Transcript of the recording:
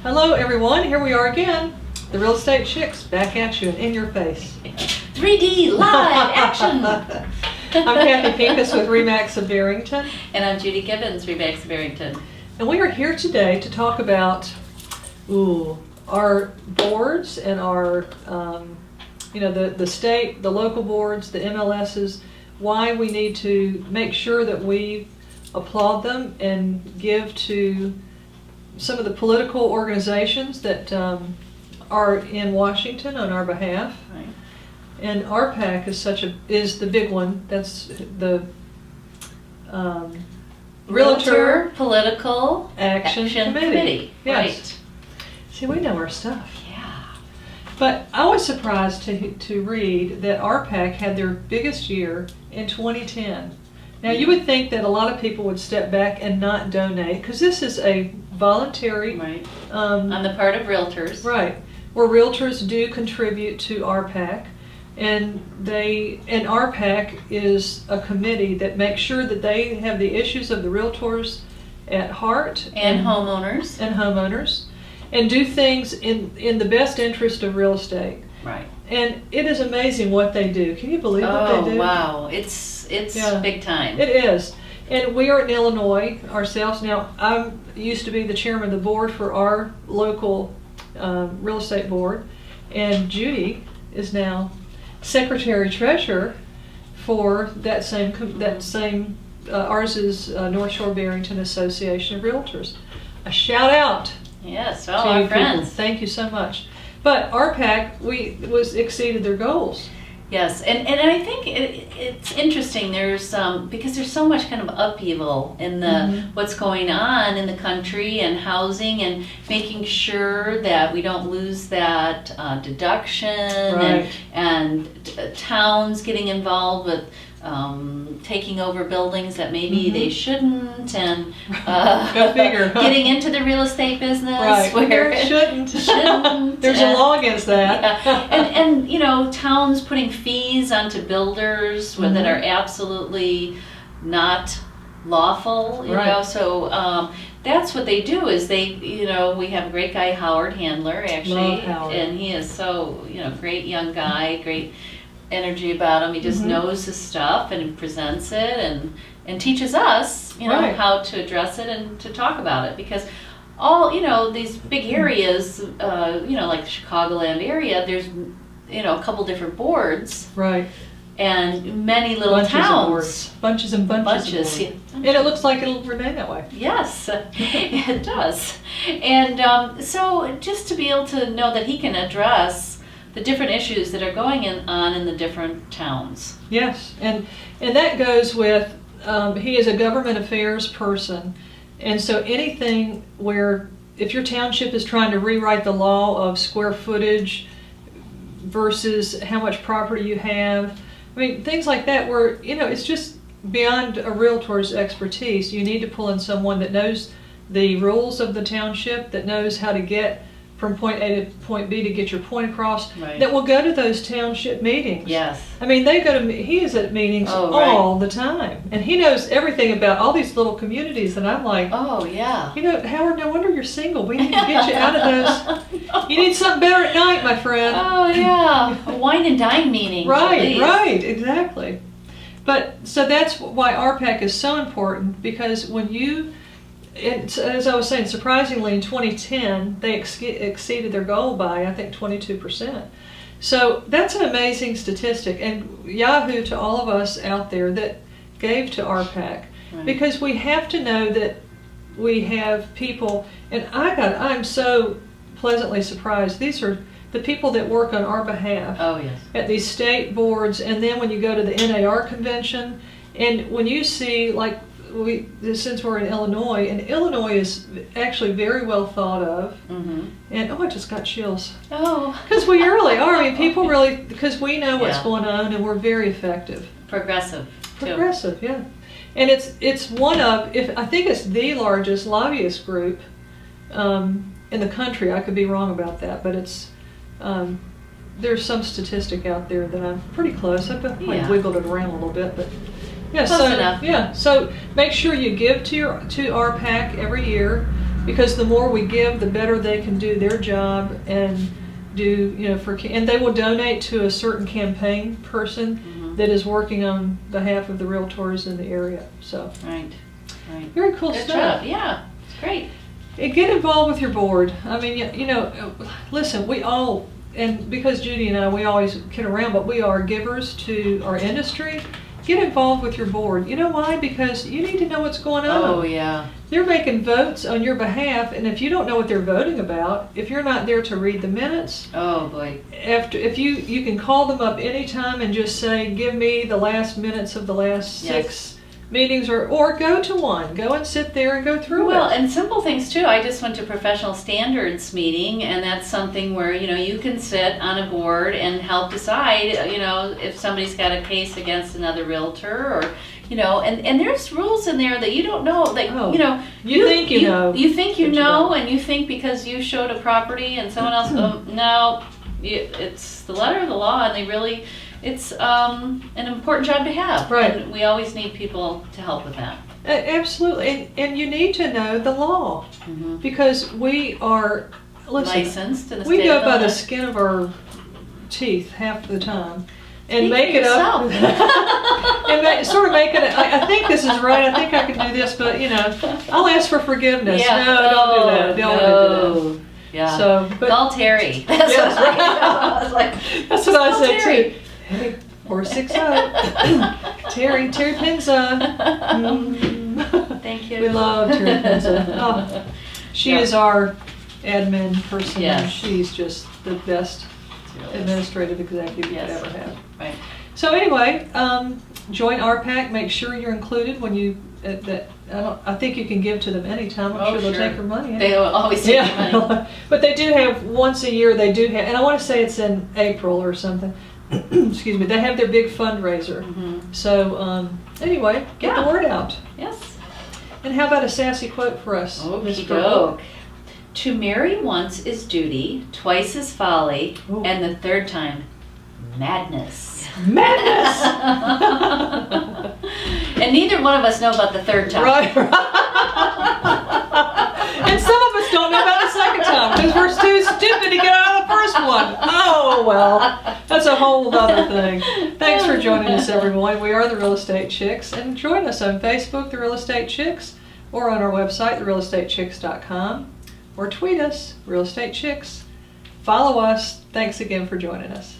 Hello everyone, here we are again. The Real Estate Chics, back at you and in your face. 3D live action. I'm Kathy Pincus with RE/MAX of Barrington. And I'm Judy Gibbons, RE/MAX of Barrington. And we are here today to talk about our boards and our, the state, the local boards, the MLSs, why we need to make sure that we applaud them and give to some of the political organizations that are in Washington on our behalf. Right. And RPAC is the big one. That's the Realtor Political Action Committee. Yes. Right. See, we know our stuff. Yeah. But I was surprised to read that RPAC had their biggest year in 2010. Now, you would think that a lot of people would step back and not donate, because this is a voluntary... Right. On the part of realtors. Right. Where realtors do contribute to RPAC. And RPAC is a committee that makes sure that they have the issues of the realtors at heart. And homeowners. And homeowners. And do things in the best interest of real estate. Right. And it is amazing what they do. Can you believe what they do? Oh, wow. It's big time. It is. And we are in Illinois ourselves. Now, I used to be the chairman of the board for our local real estate board. And Judy is now secretary-treasurer for that same ours is North Shore Barrington Association of Realtors. A shout out. Yes, well, our friends. People. Thank you so much. But RPAC exceeded their goals. Yes, and I think it's interesting. There's because there's so much kind of upheaval in the what's going on in the country and housing, and making sure that we don't lose that deduction, right. and towns getting involved with taking over buildings that maybe they shouldn't, and Go figure. Getting into the real estate business right. where it shouldn't. There's a law against that. Yeah. And towns putting fees onto builders that are absolutely not lawful. Right. So that's what they do. Is we have a great guy, Howard Handler, actually. Love Howard. And he is so great young guy, great energy about him. He just knows his stuff and presents it and teaches us right. how to address it and to talk about it, because all these big areas like the Chicagoland area, there's a couple different boards, right, and many little bunches towns, of boards. Bunches and bunches yeah. And it looks like it'll remain that way. Yes, it does. And so just to be able to know that he can address the different issues that are going on in the different towns. Yes, and that goes with, he is a government affairs person, and so anything where, if your township is trying to rewrite the law of square footage versus how much property you have, I mean, things like that where, it's just beyond a realtor's expertise. You need to pull in someone that knows the rules of the township, that knows how to get from point A to point B to get your point across, right. that will go to those township meetings. Yes. I mean, he is at meetings all the time. And he knows everything about all these little communities that I'm like, oh, yeah. Howard, no wonder you're single. We need to get you out of those. You need something better at night, my friend. Oh, yeah. A wine and dine meeting. Right, exactly. But, so that's why RPAC is so important, because when as I was saying, surprisingly, in 2010, they exceeded their goal by, I think, 22%. So that's an amazing statistic. And Yahoo to all of us out there that gave to RPAC. Right. Because we have to know that we have people, and I'm so pleasantly surprised. These are the people that work on our behalf. Oh, yes. At these state boards, and then when you go to the NAR convention, and when you see, like, since we're in Illinois, and Illinois is actually very well thought of, and I just got chills. Oh, because we really are. I mean, people really, because we know what's going on, and we're very effective. Progressive, yeah. And it's one of, I think it's the largest lobbyist group in the country. I could be wrong about that, but it's there's some statistic out there that I'm pretty close. I've wiggled it around a little bit, but. Yeah, close enough. Yeah, so make sure you give to RPAC every year. because the more we give, the better they can do their job and do, and they will donate to a certain campaign person that is working on behalf of the realtors in the area. So Right. very cool Good stuff. job. Yeah, it's great. And get involved with your board. I mean, listen, we all, and because Judy and I, we always kid around, but we are givers to our industry. Get involved with your board. You know why? Because you need to know what's going on. Oh, yeah. They're making votes on your behalf, and if you don't know what they're voting about, if you're not there to read the minutes, Oh, boy. if you can call them up anytime and just say, give me the last minutes of the last Yes. 6 meetings, or go to one. Go and sit there and go through Well, it. and simple things too. I just went to professional standards meeting, and that's something where, you can sit on a board and help decide, if somebody's got a case against another realtor, or, and there's rules in there that you don't know, like, Oh, you you think you know, You think you but you know, don't. and you think because you showed a property and someone else, no, it's the letter of the law, and they really, it's an important job to have. Right. And we always need people to help with that. Absolutely, and you need to know the law, Mhm. because we are, listen, Licensed in the we state go of by the Illinois. skin of our teeth half the time, and Speak make for it up, yourself. and sort of make it. I think this is right. I think I can do this, but I'll ask for forgiveness. Yeah. No, don't do that. Don't do that. No. Yeah. So, but Call Terry. That's Yes, what right. I was like. that's what I call said Terry. too. Hey, 460 Terry Penza. Thank you. We love Terry Penza. Oh, she Yeah. is our admin person. Yes. And she's just the best It's really- administrative executive you Yes. could ever have. Right. So anyway, join RPAC. Make sure you're included when you. I think you can give to them anytime. I'm Oh, sure they'll sure. take your money. They will always take your money. But they do have once a year. They do have, and I want to say it's in April or something. Excuse me. They have their big fundraiser. Mhm. So anyway, get the Yeah. word out. Yes. And how about a sassy quote for us, Miss Okey Pearl? doke. To marry once is duty, twice is folly, Ooh. and the third time, madness. Madness. And neither one of us know about the third time. Right. And some of us don't know about the second time because we're too stupid to get out of the first one. Oh, well, that's a whole other thing. Thanks for joining us, everyone. We are the Real Estate Chicks, and join us on Facebook, The Real Estate Chicks, or on our website, therealestatechicks.com, or tweet us, Real Estate Chicks. Follow us. Thanks again for joining us.